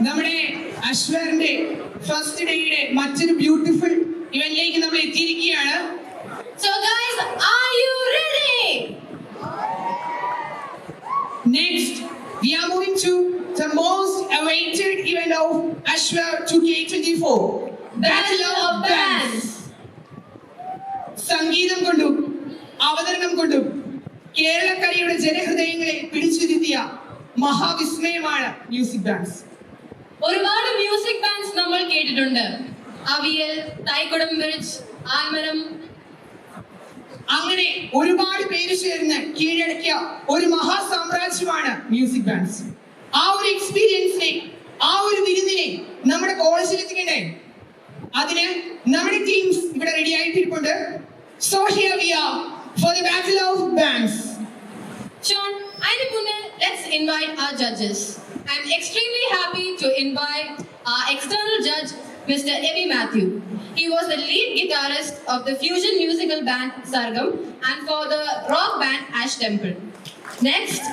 നമ്മുടെ അശ്വറിന്റെ ഫസ്റ്റ് ഡേയുടെ മറ്റൊരു ബ്യൂട്ടിഫുൾ ഇവന്റിലേക്ക് നമ്മൾ എത്തിയിരിക്കുകയാണ്. So guys, are you ready? Next, we are moving to the most awaited event of Ashwar 2K24, Battle of Bands. സംഗീതം കൊണ്ടും അവതരണം കൊണ്ടും കേരളക്കരയുടെ ജനഹൃദയങ്ങളെ പിടിച്ചിരുത്തിയ മഹാവിസ്മയമാണ് മ്യൂസിക് ബാൻഡ്സ്. ഒരുപാട് മ്യൂസിക് ബാൻഡ്സ് നമ്മൾ കേട്ടിട്ടുണ്ട്. അവിയൽ, തൈക്കുടംബ്രിഡ്ജ്, ആൽമരം, അങ്ങനെ ഒരുപാട് പേര് ചേർന്ന് കീഴടക്കിയ ഒരു മഹാസാമ്രാജ്യമാണ് മ്യൂസിക് ബാൻഡ്സ്. ആ ഒരു എക്സ്പീരിയൻസിനെ, ആ ഒരു വിരുന്നിനെ നമ്മുടെ കോളേജിൽ എത്തിക്കണ്ടേ? അതിന് നമ്മുടെ ടീംസ് ഇവിടെ ready ആയിട്ടിരിപ്പുണ്ട്. So here we are for the Battle of Bands. Sean, അതിന് മുന്നേ let's invite our judges. I'm extremely happy to invite our external judge, Mr. Ebi Matthew. He was the lead guitarist of the fusion musical band Sargam and for the rock band Ash Temple. Next,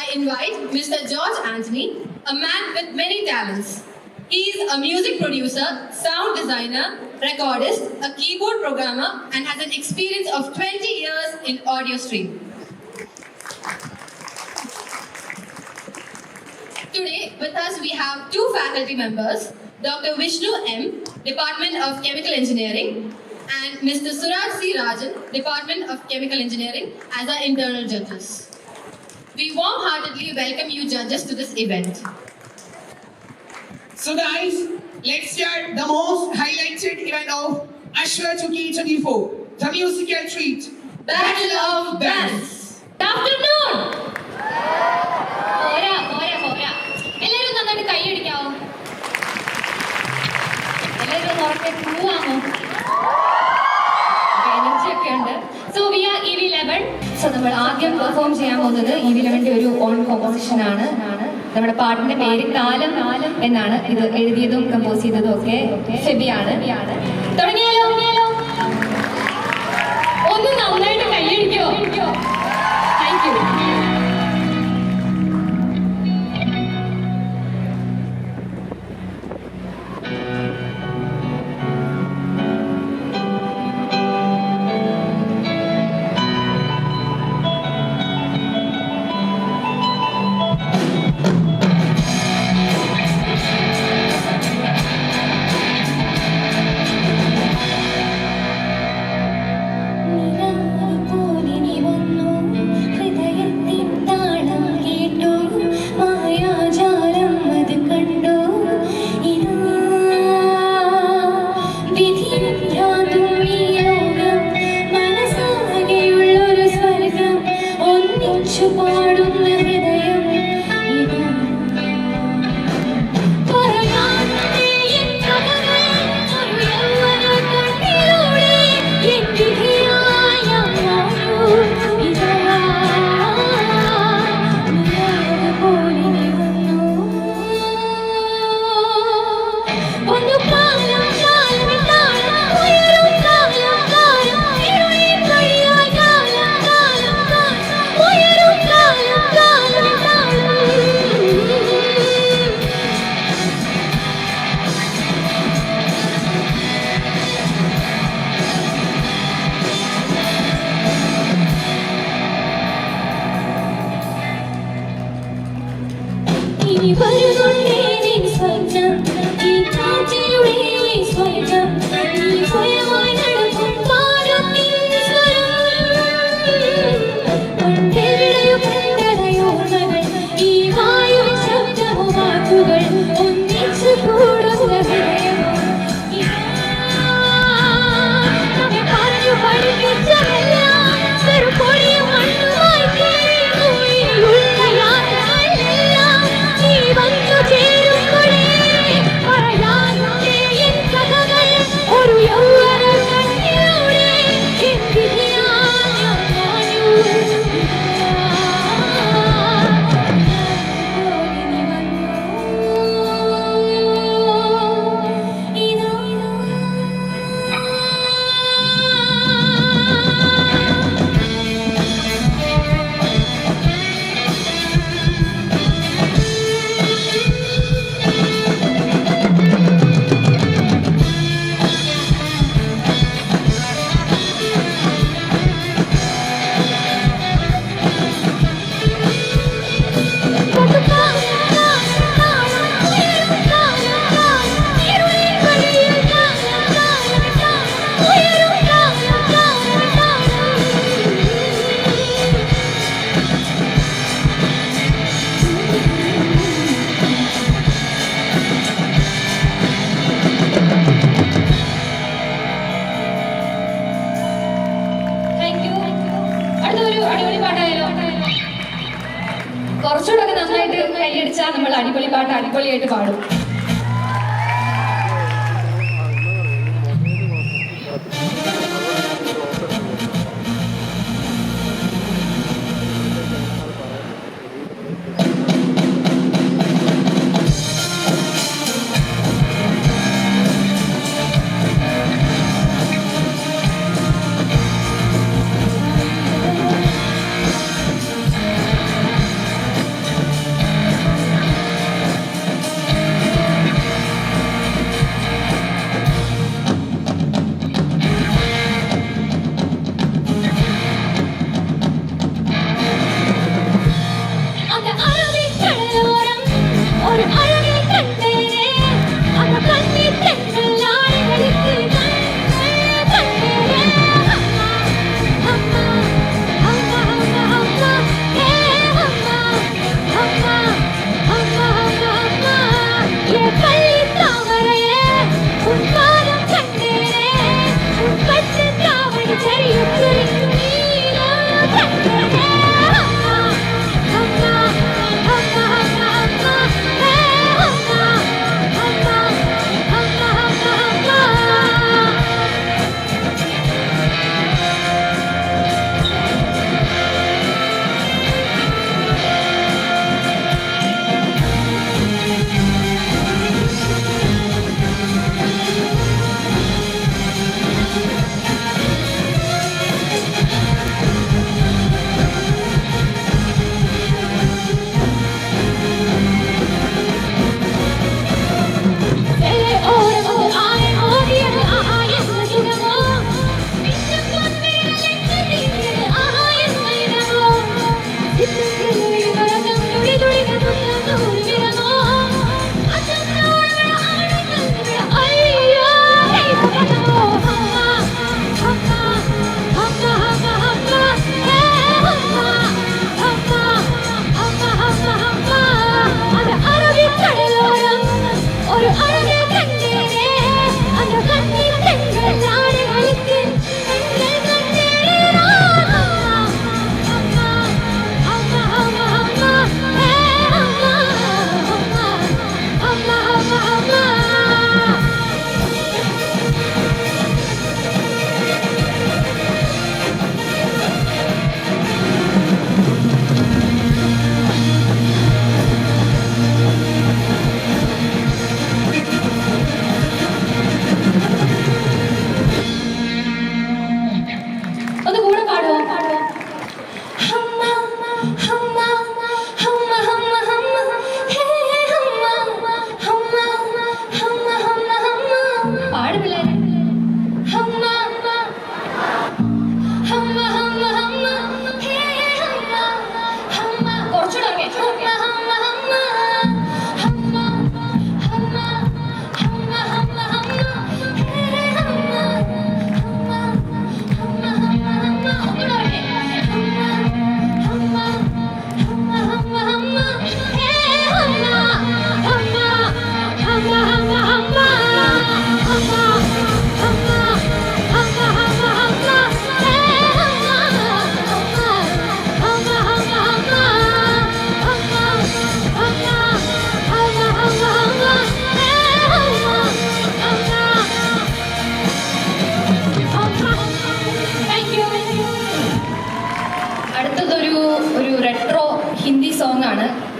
I invite Mr. George Anthony, a man with many talents. He is a music producer, sound designer, recordist, a keyboard programmer, and has an experience of 20 years in audio stream. Today with us we have two faculty members, Dr. Vishnu M, Department of Chemical Engineering, and Mr. Suraj C. Rajan, Department of Chemical Engineering, as our internal judges. We warm-heartedly welcome you judges to this event. So guys, let's start the most highlighted event of Ashwar 2K24, the musical treat, Battle of Bands. Good afternoon. എല്ലാവരും നന്നായിട്ട് കൈയടിക്കാവോ? എല്ലാവരും ഓർക്കെ പോവാമോ? Energy ഒക്കെ ഉണ്ട്. So we R EV11. So നമ്മൾ ആദ്യം perform ചെയ്യാൻ പോകുന്നത് EV11ന്റെ ഒരു ഓൺ കോമ്പോസിഷൻ ആണ്. നമ്മുടെ പാട്ടിന്റെ പേര് കാലം എന്നാണ്. ഇത് എഴുതിയതും കമ്പോസ് ചെയ്തതും ഒക്കെ ഫെബിയാണ്. തുടങ്ങിയാലോ? ഒന്ന് നന്നായിട്ട് കൈയടിക്കോ? Thank you. ഒരു യൗവന കുറച്ചുകൂടെ ഒക്കെ നന്നായിട്ട് കൈയടിച്ചാൽ നമ്മൾ അടിപൊളി പാട്ട് അടിപൊളിയായിട്ട് പാടും.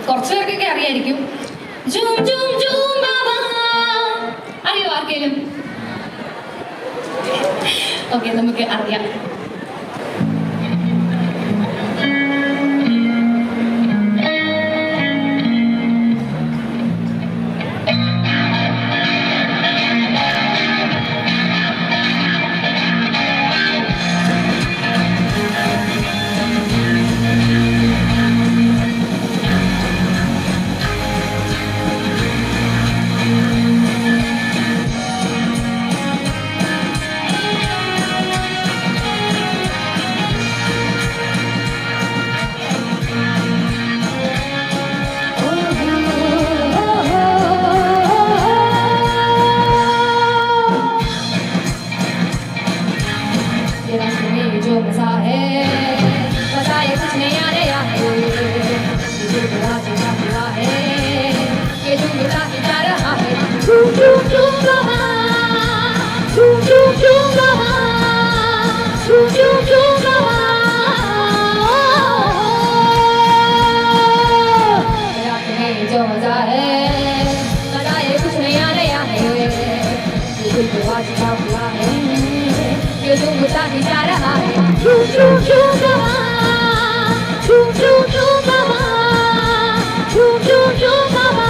കുറച്ചു പേർക്കൊക്കെ അറിയായിരിക്കും. അറിയോ ആർക്കേലും? ഓക്കെ, നമുക്ക് അറിയാം. बताने जा रहा है झूम झूम झूम गवा झूम झूम झूम गवा झूम झूम झूम गवा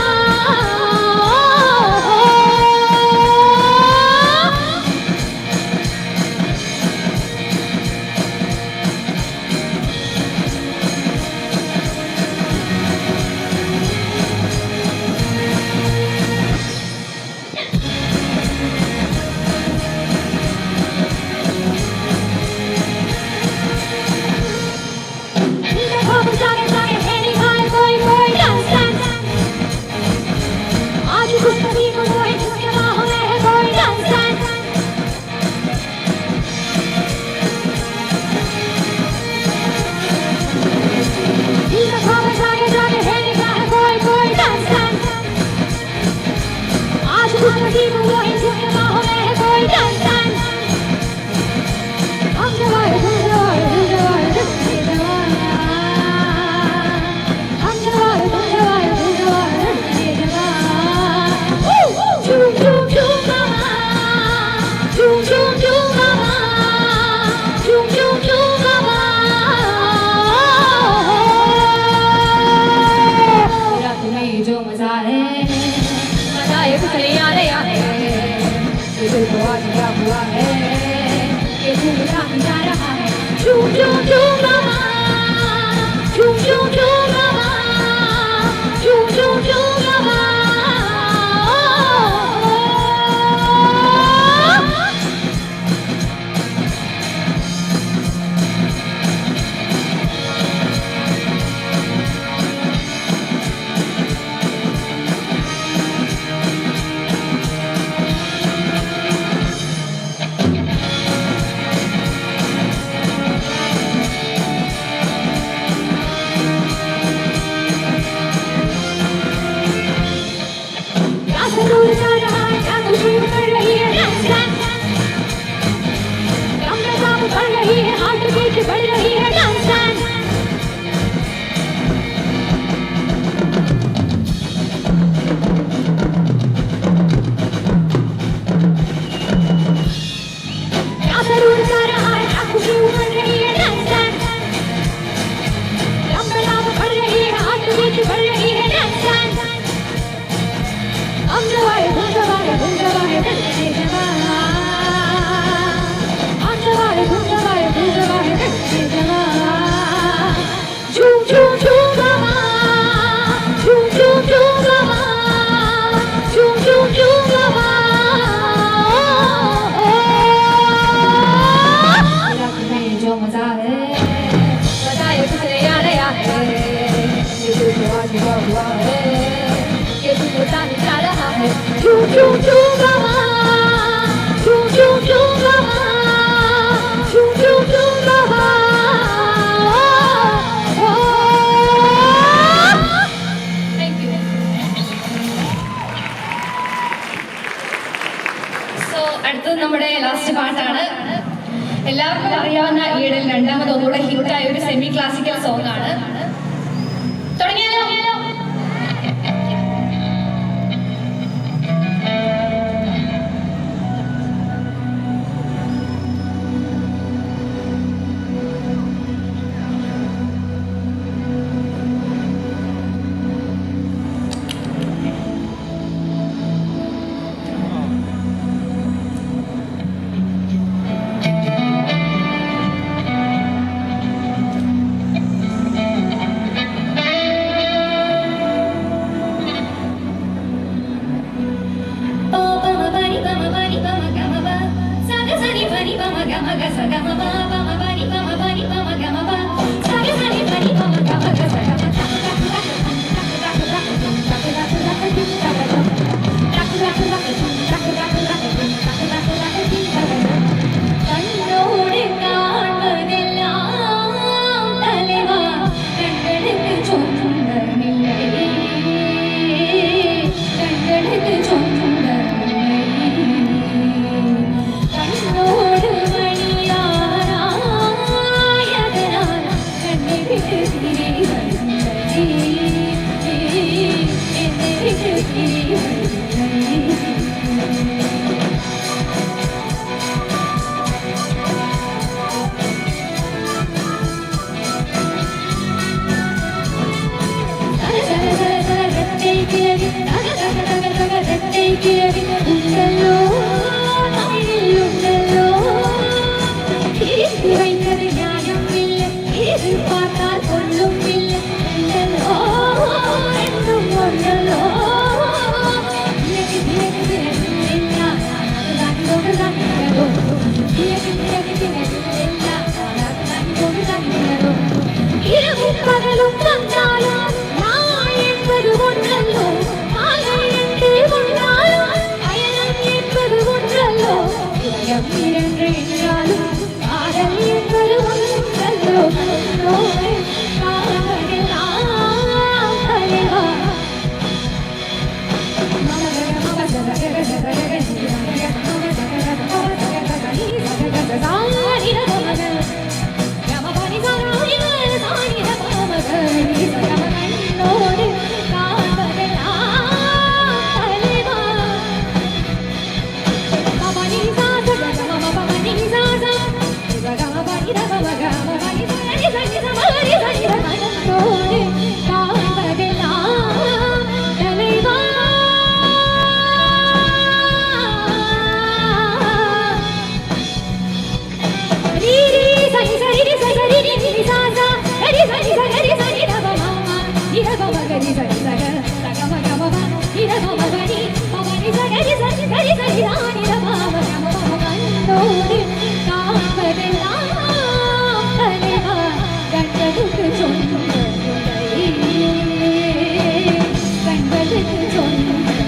നമ്മുടെ ലാസ്റ്റ് പാട്ടാണ്. എല്ലാവർക്കും അറിയാവുന്ന ഈയിടയിൽ രണ്ടാമത് ഒന്നുകൂടെ ഹിറ്റായ ഒരു സെമി ക്ലാസിക്കൽ സോങ് ആണ്. തുടങ്ങിയാലോ? സഗരി സരി സഗ സഗമ ഗമ നിര മമ ഗനി മമനി സഗരി സരി സരി സരി രാനി രമമ ഗമ മമ കണ്ണോട് കാമ്പതെല്ലാം തലവാ കണ്ടതുക്ക് ചൊന്നുടൈ കണ്ടതുക്ക് ചൊന്നുടൈ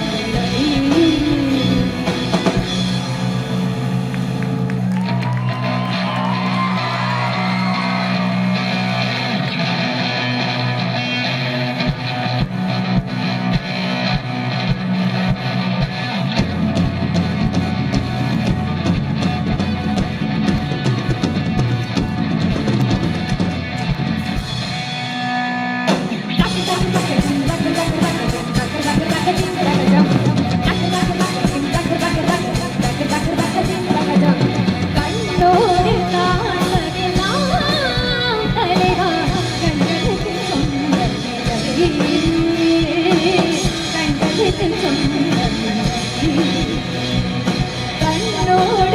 കണ്ണോട്